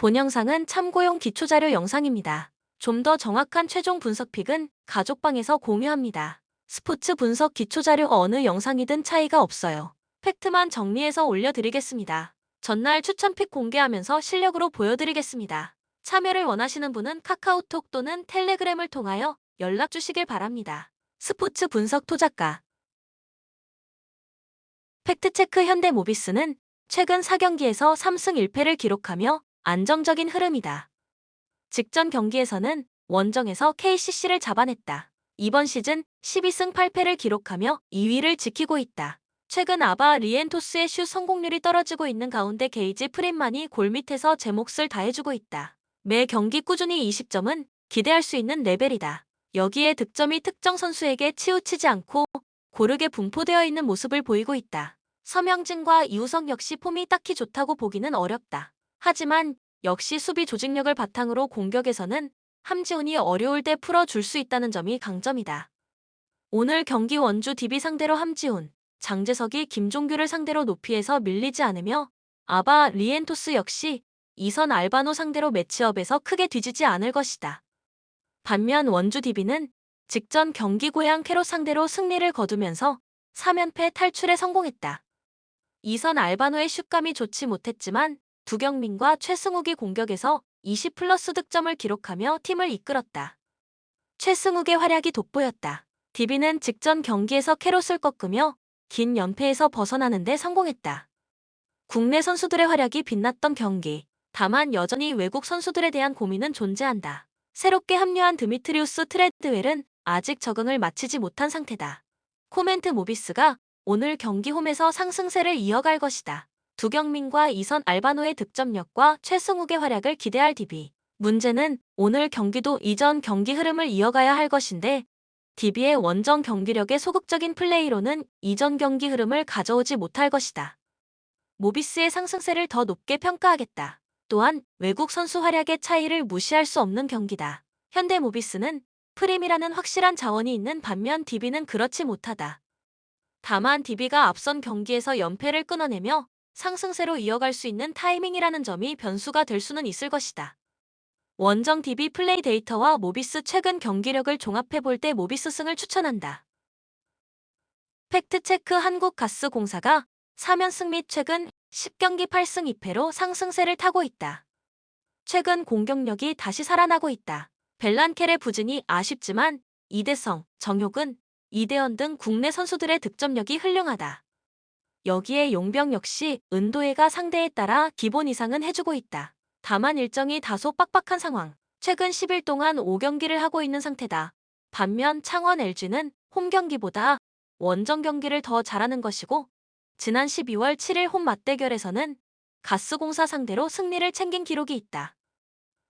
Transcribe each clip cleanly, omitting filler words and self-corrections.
본 영상은 참고용 기초자료 영상입니다. 좀 더 정확한 최종 분석 픽은 가족방에서 공유합니다. 스포츠 분석 기초자료 어느 영상이든 차이가 없어요. 팩트만 정리해서 올려드리겠습니다. 전날 추천 픽 공개하면서 실력으로 보여드리겠습니다. 참여를 원하시는 분은 카카오톡 또는 텔레그램을 통하여 연락 주시길 바랍니다. 스포츠 분석 토작가 팩트체크 현대모비스는 최근 4경기에서 3승 1패를 기록하며 안정적인 흐름이다. 직전 경기에서는 원정에서 KCC를 잡아냈다. 이번 시즌 12승 8패를 기록하며 2위를 지키고 있다. 최근 아바 리엔토스의 슛 성공률이 떨어지고 있는 가운데 게이지 프린만이 골밑에서 제 몫을 다해주고 있다. 매 경기 꾸준히 20점은 기대할 수 있는 레벨이다. 여기에 득점이 특정 선수에게 치우치지 않고 고르게 분포되어 있는 모습을 보이고 있다. 서명진과 이우석 역시 폼이 딱히 좋다고 보기는 어렵다. 하지만 역시 수비 조직력을 바탕으로 공격에서는 함지훈이 어려울 때 풀어줄 수 있다는 점이 강점이다. 오늘 경기 원주 DB 상대로 함지훈, 장재석이 김종규를 상대로 높이에서 밀리지 않으며 아바 리엔토스 역시 이선 알바노 상대로 매치업에서 크게 뒤지지 않을 것이다. 반면 원주 DB는 직전 경기 고향 캐롯 상대로 승리를 거두면서 3연패 탈출에 성공했다. 이선 알바노의 슛감이 좋지 못했지만 두경민과 최승욱이 공격에서 20+ 득점을 기록하며 팀을 이끌었다. 최승욱의 활약이 돋보였다. DB는 직전 경기에서 캐롯을 꺾으며 긴 연패에서 벗어나는 데 성공했다. 국내 선수들의 활약이 빛났던 경기. 다만 여전히 외국 선수들에 대한 고민은 존재한다. 새롭게 합류한 드미트리우스 트레드웰은 아직 적응을 마치지 못한 상태다. 코멘트 모비스가 오늘 경기 홈에서 상승세를 이어갈 것이다. 두경민과 이선 알바노의 득점력과 최승욱의 활약을 기대할 DB. 문제는 오늘 경기도 이전 경기 흐름을 이어가야 할 것인데 DB의 원정 경기력의 소극적인 플레이로는 이전 경기 흐름을 가져오지 못할 것이다. 모비스의 상승세를 더 높게 평가하겠다. 또한 외국 선수 활약의 차이를 무시할 수 없는 경기다. 현대 모비스는 프림이라는 확실한 자원이 있는 반면 DB는 그렇지 못하다. 다만 DB가 앞선 경기에서 연패를 끊어내며 상승세로 이어갈 수 있는 타이밍이라는 점이 변수가 될 수는 있을 것이다. 원정 DB 플레이 데이터와 모비스 최근 경기력을 종합해볼 때 모비스 승을 추천한다. 팩트체크 한국가스공사가 3연승 및 최근 10경기 8승 2패로 상승세를 타고 있다. 최근 공격력이 다시 살아나고 있다. 벨란켈의 부진이 아쉽지만 이대성, 정효근, 이대현 등 국내 선수들의 득점력이 훌륭하다. 여기에 용병 역시 은도혜가 상대에 따라 기본 이상은 해주고 있다. 다만 일정이 다소 빡빡한 상황. 최근 10일 동안 5경기를 하고 있는 상태다. 반면 창원 LG는 홈 경기보다 원정 경기를 더 잘하는 것이고 지난 12월 7일 홈 맞대결에서는 가스공사 상대로 승리를 챙긴 기록이 있다.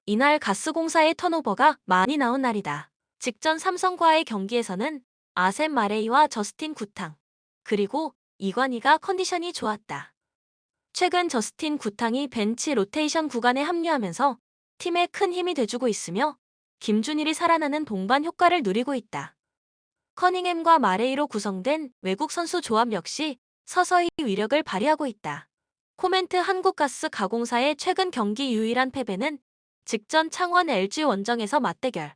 이날 가스공사의 턴오버가 많이 나온 날이다. 직전 삼성과의 경기에서는 아셈 마레이와 저스틴 구탕, 그리고 이관희가 컨디션이 좋았다. 최근 저스틴 구탕이 벤치 로테이션 구간에 합류하면서 팀에 큰 힘이 돼주고 있으며 김준일이 살아나는 동반 효과를 누리고 있다. 커닝햄과 마레이로 구성된 외국 선수 조합 역시 서서히 위력을 발휘하고 있다. 코멘트 한국가스 가공사의 최근 경기 유일한 패배는 직전 창원 LG 원정에서 맞대결.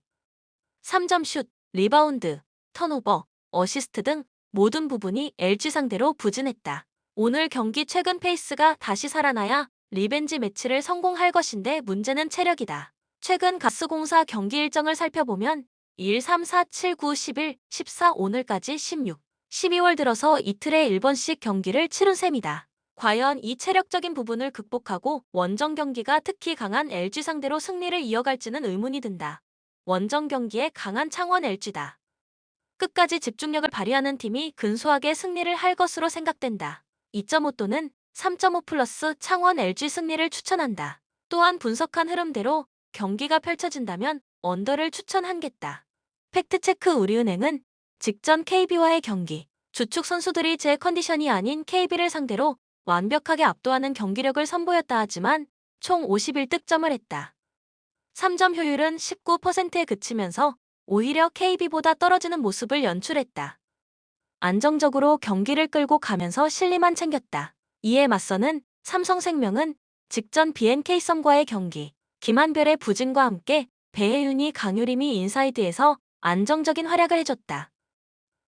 3점 슛, 리바운드, 턴오버, 어시스트 등 모든 부분이 LG 상대로 부진했다. 오늘 경기 최근 페이스가 다시 살아나야 리벤지 매치를 성공할 것인데 문제는 체력이다. 최근 가스공사 경기 일정을 살펴보면 1, 3, 4, 7, 9, 11, 14, 오늘까지 16, 12월 들어서 이틀에 1번씩 경기를 치른 셈이다. 과연 이 체력적인 부분을 극복하고 원정 경기가 특히 강한 LG 상대로 승리를 이어갈지는 의문이 든다. 원정 경기에 강한 창원 LG다. 끝까지 집중력을 발휘하는 팀이 근소하게 승리를 할 것으로 생각된다. 2.5 또는 3.5+ 창원 LG 승리를 추천한다. 또한 분석한 흐름대로 경기가 펼쳐진다면 언더를 추천하겠다. 팩트체크 우리은행은 직전 KB와의 경기, 주축 선수들이 제 컨디션이 아닌 KB를 상대로 완벽하게 압도하는 경기력을 선보였다 하지만 총 51득점을 했다. 3점 효율은 19%에 그치면서 오히려 KB보다 떨어지는 모습을 연출했다. 안정적으로 경기를 끌고 가면서 실리만 챙겼다. 이에 맞서는 삼성생명은 직전 BNK 썸과의 경기. 김한별의 부진과 함께 배혜윤이 강유림이 인사이드에서 안정적인 활약을 해줬다.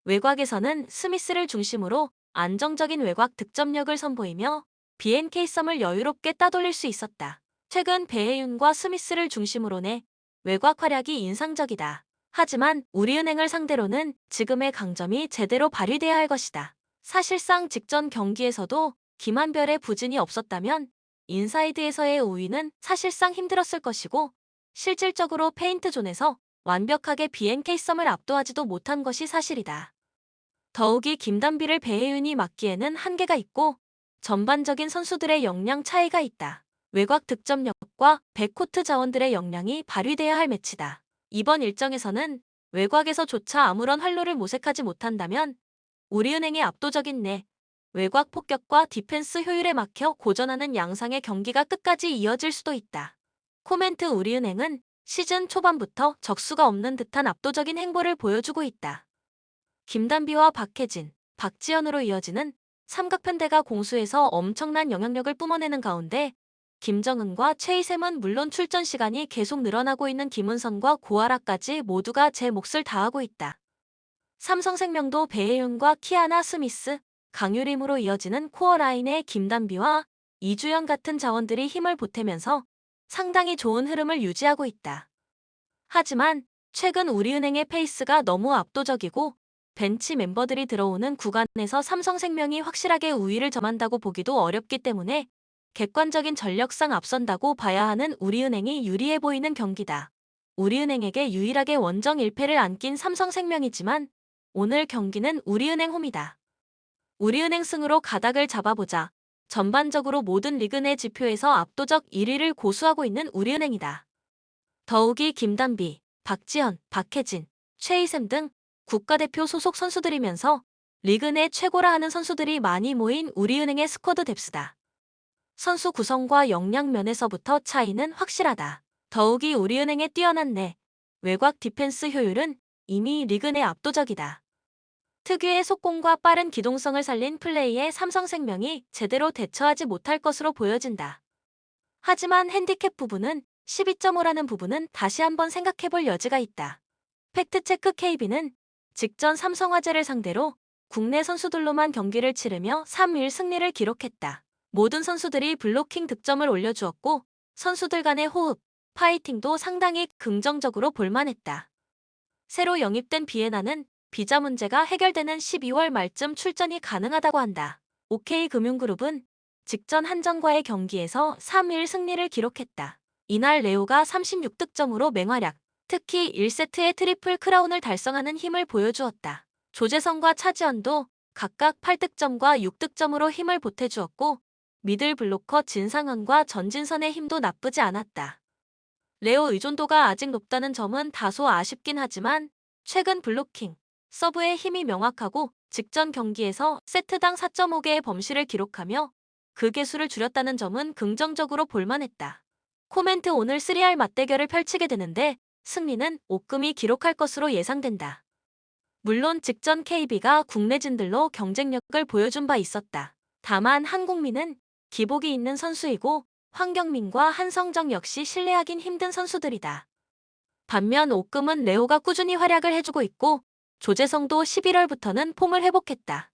외곽에서는 스미스를 중심으로 안정적인 외곽 득점력을 선보이며 BNK 썸을 여유롭게 따돌릴 수 있었다. 최근 배혜윤과 스미스를 중심으로 내 외곽 활약이 인상적이다. 하지만 우리은행을 상대로는 지금의 강점이 제대로 발휘돼야 할 것이다. 사실상 직전 경기에서도 김한별의 부진이 없었다면 인사이드에서의 우위는 사실상 힘들었을 것이고 실질적으로 페인트존에서 완벽하게 BNK 썸을 압도하지도 못한 것이 사실이다. 더욱이 김단비를 배혜윤이 막기에는 한계가 있고 전반적인 선수들의 역량 차이가 있다. 외곽 득점력과 백코트 자원들의 역량이 발휘돼야 할 매치다. 이번 일정에서는 외곽에서조차 아무런 활로를 모색하지 못한다면 우리은행의 압도적인 외곽 폭격과 디펜스 효율에 막혀 고전하는 양상의 경기가 끝까지 이어질 수도 있다. 코멘트 우리은행은 시즌 초반부터 적수가 없는 듯한 압도적인 행보를 보여주고 있다. 김단비와 박혜진, 박지현으로 이어지는 삼각편대가 공수에서 엄청난 영향력을 뿜어내는 가운데 김정은과 최희샘은 물론 출전 시간이 계속 늘어나고 있는 김은선과 고아라까지 모두가 제 몫을 다하고 있다. 삼성생명도 배혜윤과 키아나 스미스, 강유림으로 이어지는 코어 라인의 김단비와 이주연 같은 자원들이 힘을 보태면서 상당히 좋은 흐름을 유지하고 있다. 하지만 최근 우리은행의 페이스가 너무 압도적이고 벤치 멤버들이 들어오는 구간에서 삼성생명이 확실하게 우위를 점한다고 보기도 어렵기 때문에 객관적인 전력상 앞선다고 봐야 하는 우리은행이 유리해 보이는 경기다. 우리은행에게 유일하게 원정 1패를 안긴 삼성생명이지만 오늘 경기는 우리은행 홈이다. 우리은행 승으로 가닥을 잡아보자. 전반적으로 모든 리그 내 지표에서 압도적 1위를 고수하고 있는 우리은행이다. 더욱이 김단비, 박지현, 박혜진, 최희샘 등 국가대표 소속 선수들이면서 리그 내 최고라 하는 선수들이 많이 모인 우리은행의 스쿼드 뎁스다. 선수 구성과 역량 면에서부터 차이는 확실하다. 더욱이 우리은행의 뛰어난 외곽 디펜스 효율은 이미 리그 내 압도적이다. 특유의 속공과 빠른 기동성을 살린 플레이에 삼성생명이 제대로 대처하지 못할 것으로 보여진다. 하지만 핸디캡 부분은 12.5라는 부분은 다시 한번 생각해볼 여지가 있다. 팩트체크 KB는 직전 삼성화재를 상대로 국내 선수들로만 경기를 치르며 3일 승리를 기록했다. 모든 선수들이 블로킹 득점을 올려주었고 선수들 간의 호흡, 파이팅도 상당히 긍정적으로 볼만했다. 새로 영입된 비에나는 비자 문제가 해결되는 12월 말쯤 출전이 가능하다고 한다. OK금융그룹은 직전 한정과의 경기에서 3일 승리를 기록했다. 이날 레오가 36득점으로 맹활약, 특히 1세트의 트리플 크라운을 달성하는 힘을 보여주었다. 조재성과 차지원도 각각 8득점과 6득점으로 힘을 보태주었고 미들 블로커 진상현과 전진선의 힘도 나쁘지 않았다. 레오 의존도가 아직 높다는 점은 다소 아쉽긴 하지만 최근 블로킹, 서브의 힘이 명확하고 직전 경기에서 세트당 4.5개의 범실을 기록하며 그 개수를 줄였다는 점은 긍정적으로 볼만했다. 코멘트 오늘 3할 맞대결을 펼치게 되는데 승리는 오금이 기록할 것으로 예상된다. 물론 직전 KB가 국내진들로 경쟁력을 보여준 바 있었다. 다만 한국민은 기복이 있는 선수이고 황경민과 한성정 역시 신뢰하긴 힘든 선수들이다. 반면 오금은 레오가 꾸준히 활약을 해주고 있고 조재성도 11월부터는 폼을 회복했다.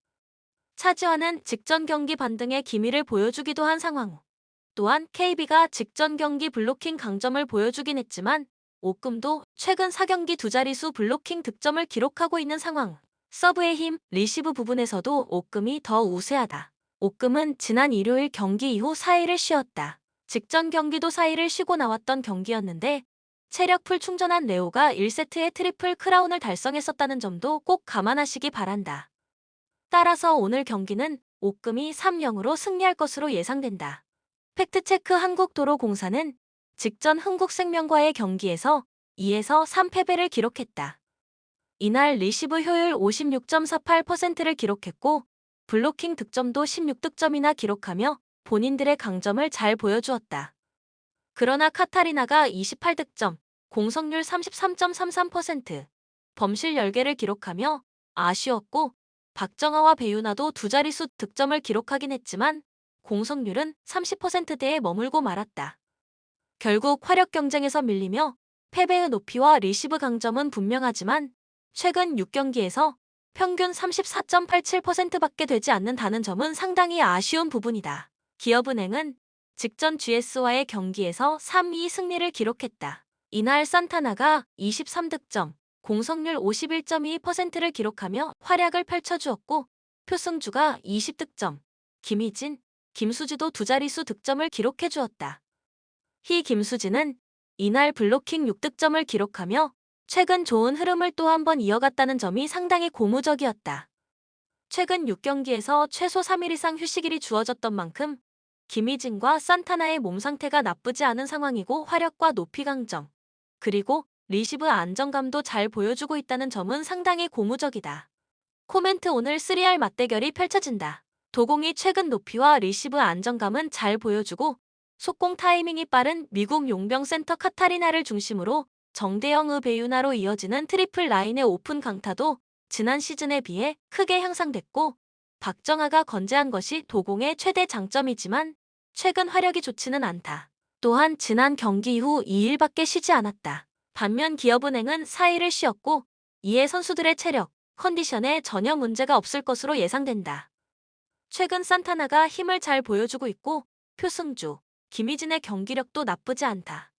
차지환은 직전 경기 반등의 기미를 보여주기도 한 상황. 또한 KB가 직전 경기 블로킹 강점을 보여주긴 했지만 오금도 최근 4경기 두 자릿수 블로킹 득점을 기록하고 있는 상황. 서브의 힘, 리시브 부분에서도 오금이 더 우세하다. 오금은 지난 일요일 경기 이후 4일을 쉬었다. 직전 경기도 4일을 쉬고 나왔던 경기였는데 체력 풀 충전한 레오가 1세트의 트리플 크라운을 달성했었다는 점도 꼭 감안하시기 바란다. 따라서 오늘 경기는 오금이 3-0으로 승리할 것으로 예상된다. 팩트체크 한국도로공사는 직전 흥국생명과의 경기에서 2에서 3패배를 기록했다. 이날 리시브 효율 56.48%를 기록했고 블로킹 득점도 16득점이나 기록하며 본인들의 강점을 잘 보여주었다. 그러나 카타리나가 28득점, 공성률 33.33%, 범실 10개를 기록하며 아쉬웠고 박정아와 배유나도 두 자릿수 득점을 기록하긴 했지만 공석률은 30%대에 머물고 말았다. 결국 화력 경쟁에서 밀리며 패배의 높이와 리시브 강점은 분명하지만 최근 6경기에서 평균 34.87%밖에 되지 않는다는 점은 상당히 아쉬운 부분이다. 기업은행은 직전 GS와의 경기에서 3-2 승리를 기록했다. 이날 산타나가 23득점, 공석률 51.2%를 기록하며 활약을 펼쳐주었고 표승주가 20득점, 김희진, 김수지도 두 자릿수 득점을 기록해주었다. 희 김수지는 이날 블로킹 6득점을 기록하며 최근 좋은 흐름을 또 한 번 이어갔다는 점이 상당히 고무적이었다. 최근 6경기에서 최소 3일 이상 휴식일이 주어졌던 만큼 김희진과 산타나의 몸 상태가 나쁘지 않은 상황이고 화력과 높이 강점, 그리고 리시브 안정감도 잘 보여주고 있다는 점은 상당히 고무적이다. 코멘트 오늘 3R 맞대결이 펼쳐진다. 도공이 최근 높이와 리시브 안정감은 잘 보여주고 속공 타이밍이 빠른 미국 용병 센터 카타리나를 중심으로 정대영의 배유나로 이어지는 트리플 라인의 오픈 강타도 지난 시즌에 비해 크게 향상됐고 박정아가 건재한 것이 도공의 최대 장점이지만 최근 화력이 좋지는 않다. 또한 지난 경기 이후 2일밖에 쉬지 않았다. 반면 기업은행은 4일을 쉬었고 이에 선수들의 체력, 컨디션에 전혀 문제가 없을 것으로 예상된다. 최근 산타나가 힘을 잘 보여주고 있고 표승주, 김희진의 경기력도 나쁘지 않다.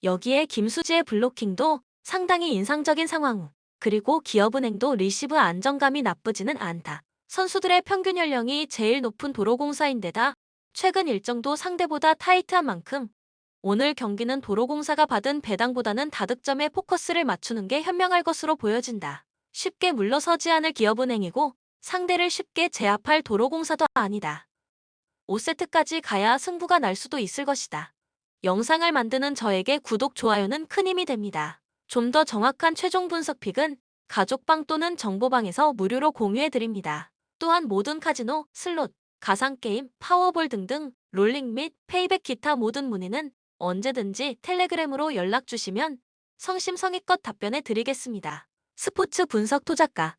여기에 김수지의 블로킹도 상당히 인상적인 상황, 그리고 기업은행도 리시브 안정감이 나쁘지는 않다. 선수들의 평균 연령이 제일 높은 도로공사인데다 최근 일정도 상대보다 타이트한 만큼 오늘 경기는 도로공사가 받은 배당보다는 다득점에 포커스를 맞추는 게 현명할 것으로 보여진다. 쉽게 물러서지 않을 기업은행이고 상대를 쉽게 제압할 도로공사도 아니다. 5세트까지 가야 승부가 날 수도 있을 것이다. 영상을 만드는 저에게 구독, 좋아요는 큰 힘이 됩니다. 좀 더 정확한 최종 분석 픽은 가족방 또는 정보방에서 무료로 공유해드립니다. 또한 모든 카지노, 슬롯, 가상게임, 파워볼 등등 롤링 및 페이백 기타 모든 문의는 언제든지 텔레그램으로 연락주시면 성심성의껏 답변해 드리겠습니다. 스포츠 분석 토작가